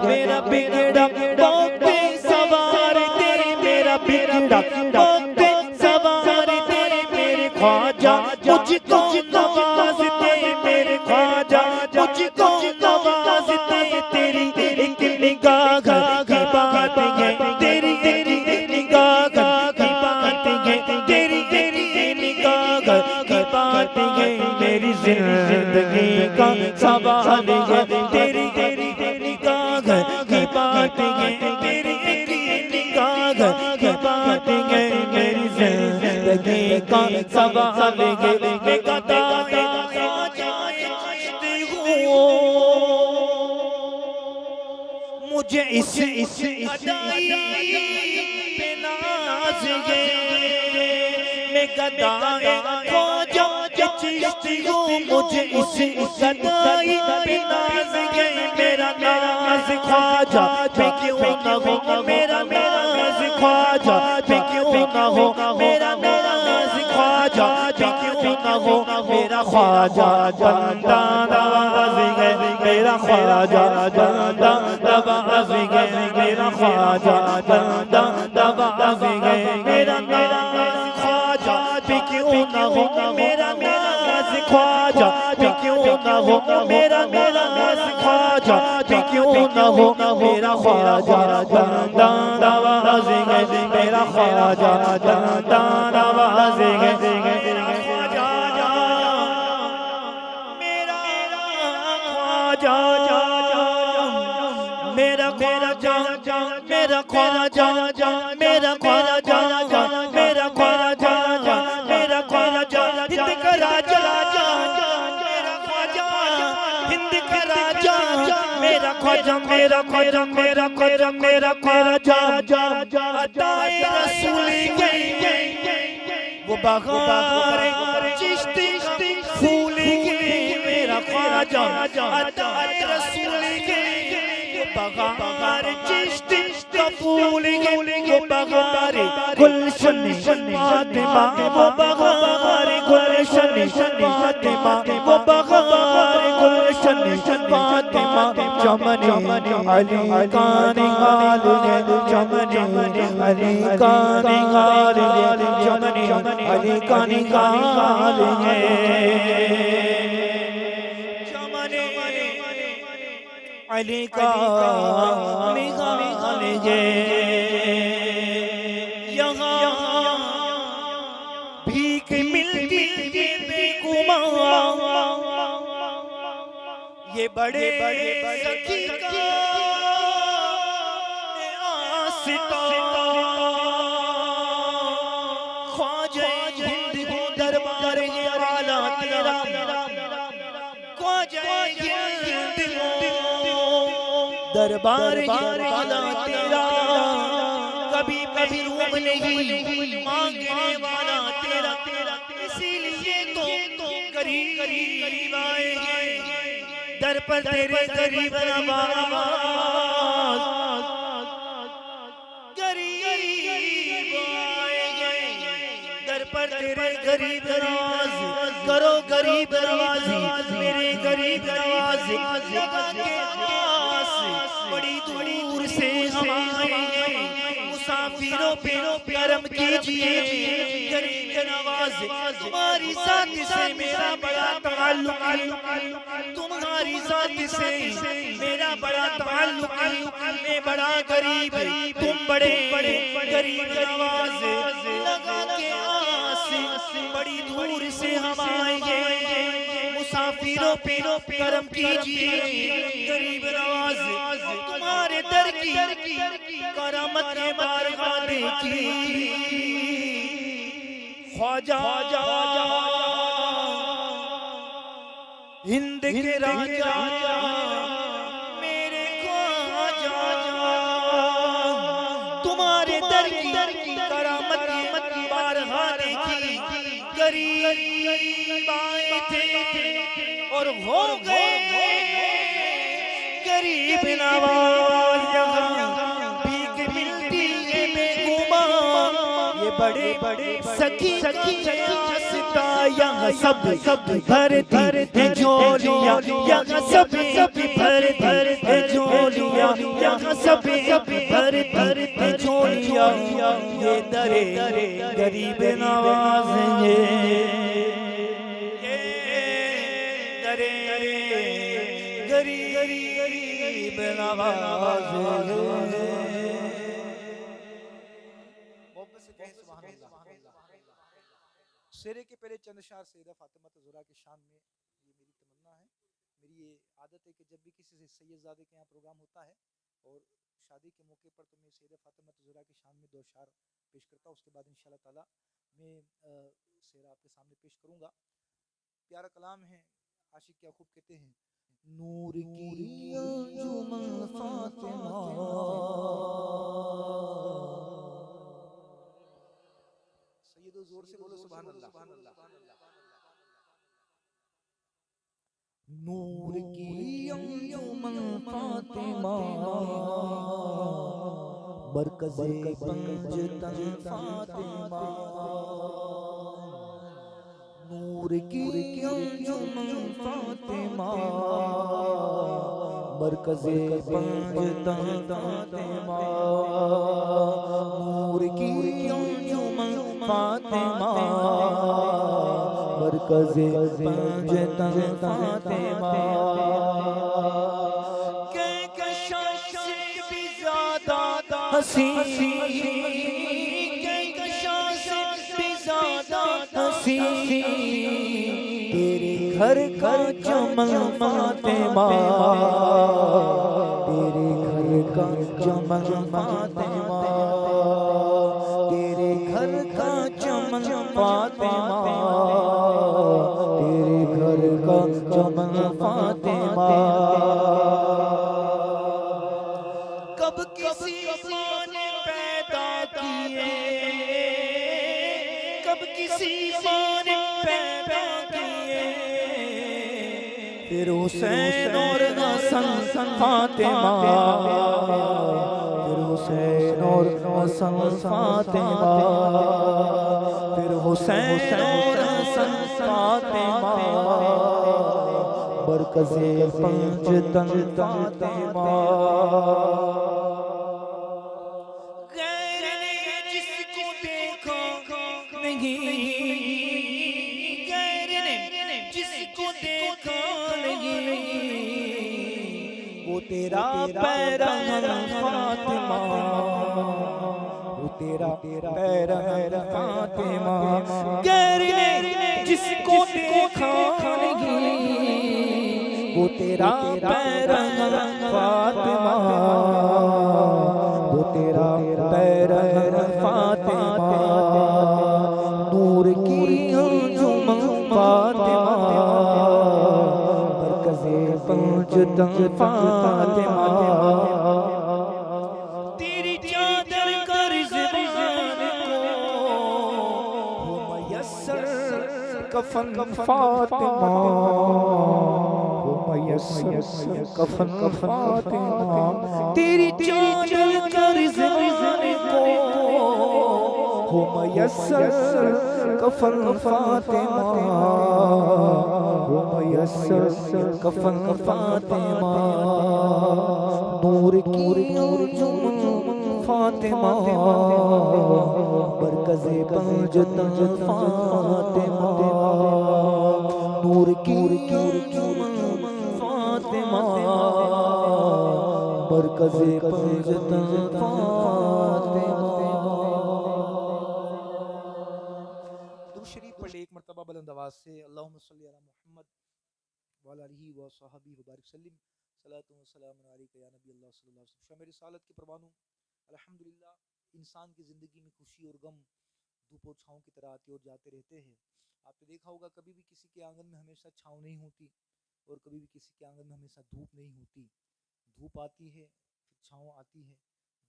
मेरा बिगड़ा बोते सवार तेरे, मेरा बिगड़ा बोते सवार तेरे मेरे ख्वाजा मुझको नवाज़ते मेरे ख्वाजा मुझको नवाज़ते। तेरी एक निगाह की बात है, तेरी निगाह की बात है, तेरी निगाह की बात है मेरी जिंदगी का सवाल है। तेरी निगाह की बात है, तेरी निगाह की बात है मेरी जिंदगी का सवाल है। मैं गदाए चाहती हूँ मुझे इस अदाई पे नाज है। मैं गदाए ख्वाजा चाहती हूँ मुझे इस अदाई पे नाज है। मेरा नाज ख्वाजा पे क्यों न हो, मेरा नाज ख्वाजा पे क्यों न हो, मेरा नाज ख्वाजा पे क्यों न हो। मेरा ख्वाजा बंदा नवाज है, मेरा ख्वाजा बंदा नवाज है, मेरा ख्वाजा बंदा नवाज है। मेरा नाज ख्वाजा पे क्यों न हो, मेरा नाज ख्वाजा पे क्यों न हो, मेरा नाज ख्वाजा पे क्यों न हो। मेरा ख्वाजा बंदा मेरा ख्वाजा बंदा नवाजेंगे मेरा ख्वाजा मेरा ख्वाजा मेरा ख्वाजा मेरा ख्वाजा मेरा ख्वाजा मेरा ख्वाजा मेरा ख्वाजा हिंद का राजा मेरा ख्वाजा हिंद का राजा मेरा ख्वाजा मेरा ख्वाजा मेरा ख्वाजा मेरा ख्वाजा अताए रसूल के वो बहार चिश्ती फूल के मेरा ख्वाजा अताए रसूल के बगार चिश्ती फूल के वो बगार गुलशन फातिमा वो बगार गुलशन फातिमा वो बगार गुलशन फातिमा चमन अली का निगाल चमन अली का निगाल चमन अली का निगाल अली का निगाल यहाँ भीख मिलती बेगुमान ये बड़े सखी का आस्था ख्वाजा हिंद दरबार ये वाला तेरा ख्वाजा हिंद दरबार वाला तेरा कभी महरूम नहीं मांगने वाला तेरा इसीलिए तो गरीब आएंगे दर पर तेरे गरीब नवाज गरीब आएंगे दर पर तेरे गरीब नवाज करो गरीब नवाजी मेरे गरीब नवाजी लगा के बड़ी दूर से हम आएंगे मुसाफिरों पे करम कीजिए गरीब नवाज तुम्हारी जात से मेरा बड़ा ताल्लुक तुम्हारी जात से मेरा बड़ा ताल्लुक मैं बड़ा गरीब तुम बड़े गरीब नवाज लगा के आस बड़ी दूर से हम आएंगे मुसाफिरों पे करम कीजिए गरीब नवाज तुम्हारे दर की करामत के बारगाह देखी ख्वाजा हिंद के राजा मेरे ख्वाजा तुम्हारे दर की करामत की बारगाह देखी गरीब आए थे और हो गए गरीब नवाज भीख मिलती है बेगुमान ये बड़े सखी आस्था यहाँ सब भरती झोलियाँ यहाँ सब भरती झोलियाँ यहाँ सब भरती झोलियाँ ये दरे गरीब नवाज ये दरे गरीब नवाज शेरे के पहले चंद अशार सैयदा फातिमा ज़हरा के शान में ये मेरी तमन्ना है मेरी ये आदत है कि जब भी किसी से सैयदजादे के यहाँ प्रोग्राम होता है और शादी के मौके पर तो मैं सैयदा फातिमा ज़हरा के शान में 2 अशार पेश करता हूँ उसके बाद इंशाअल्लाह ताला मैं शेर आपके सामने पेश करूँगा प्यारा कलाम है आशिक क्या खूब कहते हैं नूर की अंजुमन फातिमा सैयदो जोर से बोलो सुभान अल्लाह नूर की अंजुमन फातिमा मरकज़े पंजतन फातिमा नूर की अंजुमन फातिमा मरकज़े पंजतन फातिमा नूर की अंजुमन फातिमा मरकज़े पंजतन फातिमा हंसी, कहकशां से भी ज्यादा हंसी, तेरे घर का चमन फातिमा, तेरे घर का चमन फातिमा, तेरे घर का चमन फातिमा, तेरे घर का चमन फातिमा। कब किसी माँ ने पैदा किए, कब किसी माँ ने पैदा किए, फिर हुसैन और हसन फातिमा, फिर हुसैन और हसन फातिमा, फिर हुसैन और हसन फातिमा, मरकज़े पंजतन फातिमा। गैर ने जिसको देखा नहीं, गैर ने जिसको देखा नहीं, वो तेरा पैरहन फातिमा, वो तेरा पैरहन फातिमा। गैर ने जिसको देखा नहीं, वो तेरा पैरहन फातिमा, वो तेरा पैरहन फातिमा। नूर की अंजुमन फातिमा, मरकज़े पंजतन फातिमा। तेरी चादर का रिज़वान को हो मयस्सर कफन फातिमा, हो मयस्सर कफन फातिमा। तेरी चादर का रिज़वान को हो मयस्सर कफन फातिमा, हो मयस्सर कफन फातिमा। नूर की अंजुमन फातिमा, मरकज़े पंजतन फातिमा। नूर की अंजुमन फातिमा, मरकज़े पंजतन फातिमा। दुरूद शरीफ पढ़ ले एक मरतबा बुलंद आवाज़ से। अल्लाहुम्मा सल्ली अला मुहम्मद व अला आलिहि व सहबिहि व बारिक सल्लिम। सलातु व सलामुन अलैका या नबी अल्लाह सल्लल्लाहु अलैहि वसल्लम। शाम रिसालत के परवानों, अल्हम्दुलिल्लाह इंसान की ज़िंदगी में खुशी और गम धूप और छाँव की तरह आते और जाते रहते हैं। आपने देखा होगा कभी भी किसी के आंगन में हमेशा छाँव नहीं होती और कभी भी किसी के आंगन में हमेशा धूप नहीं होती। धूप आती है फिर छाँव आती है,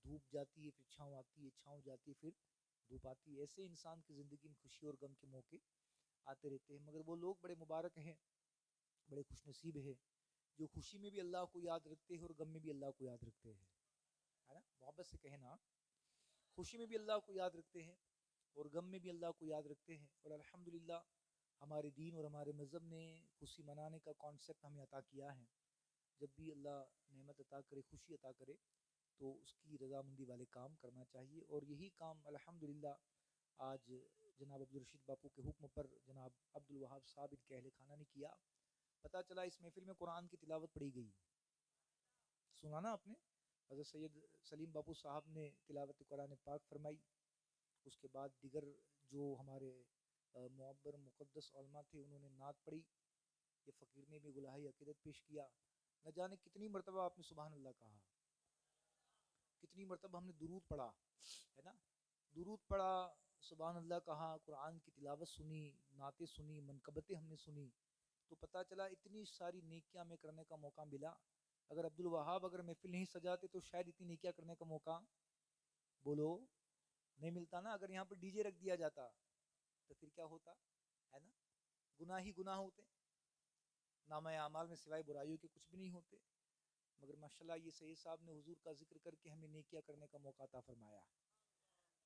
धूप जाती है फिर छाँव आती है, छाँव जाती है फिर धूप आती है। ऐसे इंसान की ज़िंदगी में खुशी और गम के मौके आते रहते हैं। मगर वो लोग बड़े मुबारक हैं, बड़े खुशनसीब है जो खुशी में भी अल्लाह को याद रखते हैं और गम में भी अल्लाह को याद रखते हैं, है ना। मोहब्बत से कहना, खुशी में भी अल्लाह को याद रखते हैं और गम में भी अल्लाह को याद रखते हैं। और अल्हम्दुलिल्लाह हमारे दीन और हमारे मज़हब ने खुशी मनाने का कॉन्सेप्ट हमें अता किया है। जब भी अल्लाह नेमत अता करे, खुशी अता करे, तो उसकी रज़ामंदी वाले काम करना चाहिए। और यही काम अल्हम्दुलिल्लाह आज जनाब अब्दुल रशीद बापू के हुक्म पर जनाब अब्दुल वहाब साहब इनके अहले खाना ने किया। पता चला इस महफिल में कुरान की तिलावत पढ़ी गई, सुना ना आपने। हज़रत सैयद सलीम बापू साहब ने तिलावत कुरान पाक फरमाई। उसके बाद दिगर जो हमारे मुअब्बर मुक़द्दस उलमा थे उन्होंने नात पढ़ी। ये फ़कीर ने भी गुलाही अक़ीदत पेश किया। न जाने कितनी मरतबा आपने सुबहान अल्लाह कहा, कितनी मरतबा हमने दुरूद पढ़ा, है ना। दुरूद पढ़ा, सुबहान अल्लाह कहा, कुरान की तिलावत सुनी, नातें सुनी, मनकबतें हमने सुनी, तो पता चला इतनी सारी नेकियां हमें करने का मौका मिला। अगर अब्दुल वहाब अगर महफिल नहीं सजाते तो शायद इतनी नेकियां करने का मौका, बोलो, नहीं मिलता ना। अगर यहाँ पर डीजे रख दिया जाता तो फिर क्या होता, है ना। गुनाह ही गुनाह होते, नामा आमाल में सिवाय बुराइयों के कुछ भी नहीं होते। मगर माशाल्लाह ये सैयद साहब ने हुजूर का जिक्र करके हमें नेकियां करने का मौका अता फरमाया।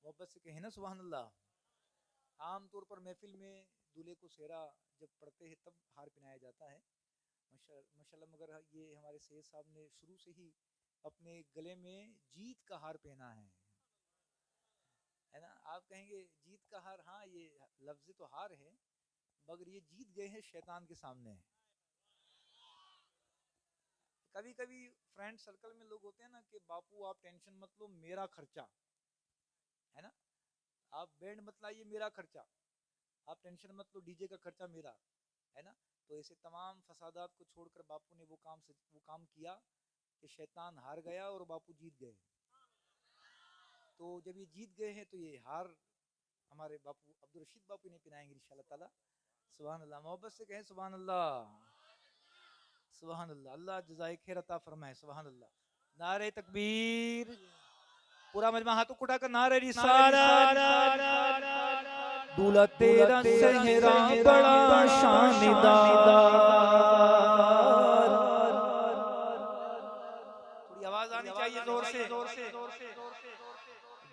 मोहब्बत से कहें ना सुभान अल्लाह। आम तौर पर महफिल में दूल्हे को सेहरा जब पढ़ते हैं तब हार पहनाया जाता है माशाल्लाह, मगर ये हमारे सैयद साहब ने शुरू से ही अपने गले में जीत का हार पहना है ना। आप कहेंगे जीत का हार, हाँ ये लफ्ज़ तो हार है, मगर ये जीत गए हैं शैतान के सामने। कभी कभी फ्रेंड सर्कल में लोग होते हैं ना कि बापू आप टेंशन मत लो, मेरा खर्चा है ना, आप बैंड मत लाइए, मेरा खर्चा, आप टेंशन मत लो, डीजे का खर्चा मेरा है ना। तो ऐसे तमाम फसादात को छोड़कर बापू ने वो काम किया कि शैतान हार गया और बापू जीत गए। तो जब ये जीत गए हैं तो ये हार हमारे बापू अब्दुल रशीद बापू ने पिनाएंगे इंशाअल्लाह ताला। सुभान अल्लाह, मोहब्बत से कहें सुभान अल्लाह, सुभान अल्लाह। अल्लाह जज़ाए खैर अता फरमाए। सुभान अल्लाह। नारे तकबीर। पूरा मजमा हाथों को उठाकर नारे रिसालत। दूल्हा तेरा सेहरा बड़ा शानदार। थोड़ी आवाज आनी चाहिए जोर से।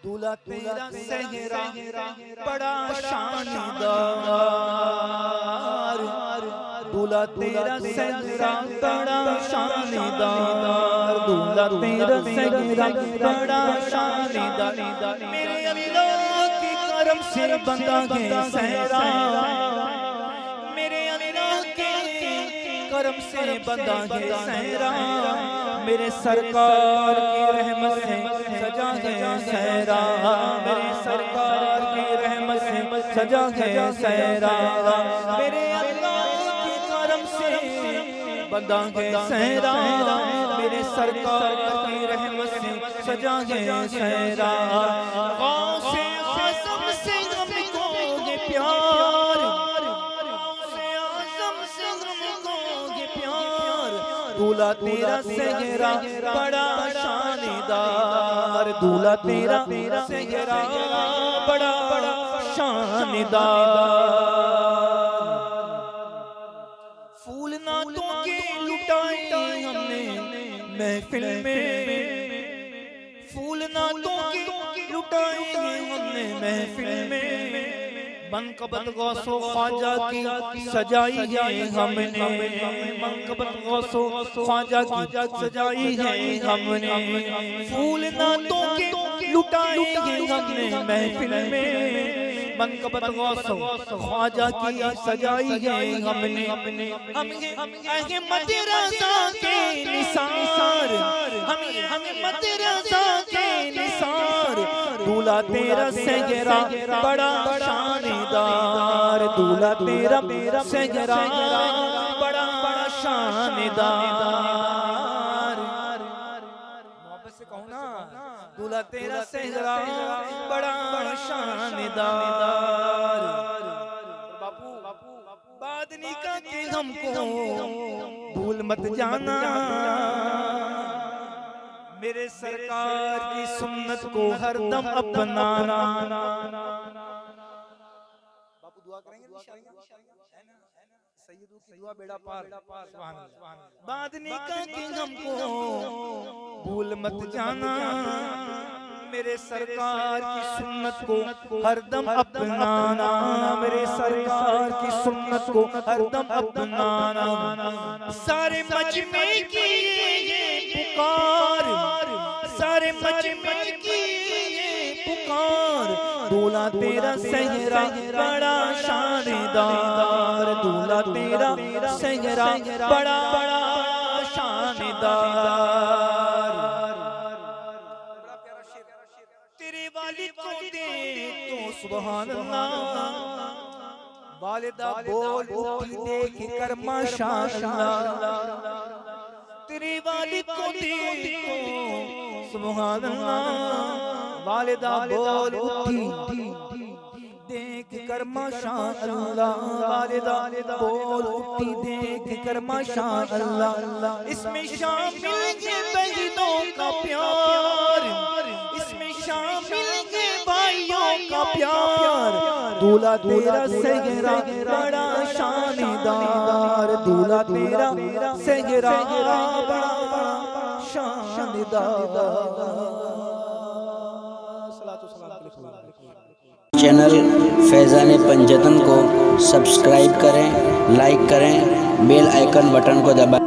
दूल्हा तेरा सेहरा बड़ा शानदार, दूल्हा तेरा सेहरा बड़ा शानदार, दूल्हा तेरा सेहरा बड़ा शानदार। मेरे अल्लाह के करम से बंदा है सहरा, मेरे अल्लाह के करम से बंदा है सहरा, मेरे सरकार की रहमत से सजा है सहरा, मेरे सरकार की रहमत से सजा है सहरा, मेरे अल्लाह के करम से बंदा है सहरा, मेरे सरकार की रहमत से सजा है सहरा। गौसे आज़म से हमको ये प्यार, गौसे आज़म से हमको ये प्यार, दूल्हा तेरा सेहरा बड़ा शानदार, दूल्हा तेरा सेहरा बड़ा शानदार। फूल नातों के लुटाए हमने महफिल में, फूल नातों के लुटाए हमने महफिल में, मनकबत गौसो ख्वाजा की सजाई है हमने, मनकबत गौसो ख्वाजा की सजाई है हमने, फूल नातों के लुटाए हमने महफिल में, मनकबत गौसो ख्वाजा की सजाई है हमने। हम अहमद रज़ा के निसार, हम अहमद रज़ा के निसार, दूल्हा तेरा सेहरा बड़ा शानदार, दूल्हा तेरा सेहरा बड़ा शानदार। मोहब्बत से कहूँ ना, दूल्हा तेरा सेहरा बड़ा शानदार। बापू बाद निकाह के हमको भूल मत जाना, मेरे सरकार की सुन्नत को हरदम अपनाना। बापू दुआ करेंगे सैयदों की दुआ बेड़ा पार। बाद निकाह के हमको भूल मत जाना, मेरे सरकार की सुन्नत को हरदम अपनाना, मेरे सरकार की सुन्नत को हरदम अपनाना। सारे मजमे की ये पुकार, सारे मजमे की ये पुकार, दूल्हा तेरा सेहरा बड़ा शानदार, दूल्हा तेरा सेहरा बड़ा शानदार। तेरे वालिद को दे तो सुभान अल्लाह, वालिदा बोल उठी देख कर माशाअल्लाह, तेरे वालिद को दे तो सुभान अल्लाह, वालिदा बोल उठी देख कर माशाअल्लाह, वालिदा बोल उठी देख कर माशाअल्लाह। इसमें शामिल है बहनों का प्यार, इसमें शामिल है भाइयों का प्यार, दूल्हा तेरा सेहरा बड़ा शानदार, दूल्हा तेरा सेहरा बड़ा शानदार। चैनल फैज़ान पंजतन को सब्सक्राइब करें, लाइक करें, बेल आइकन बटन को दबाएं।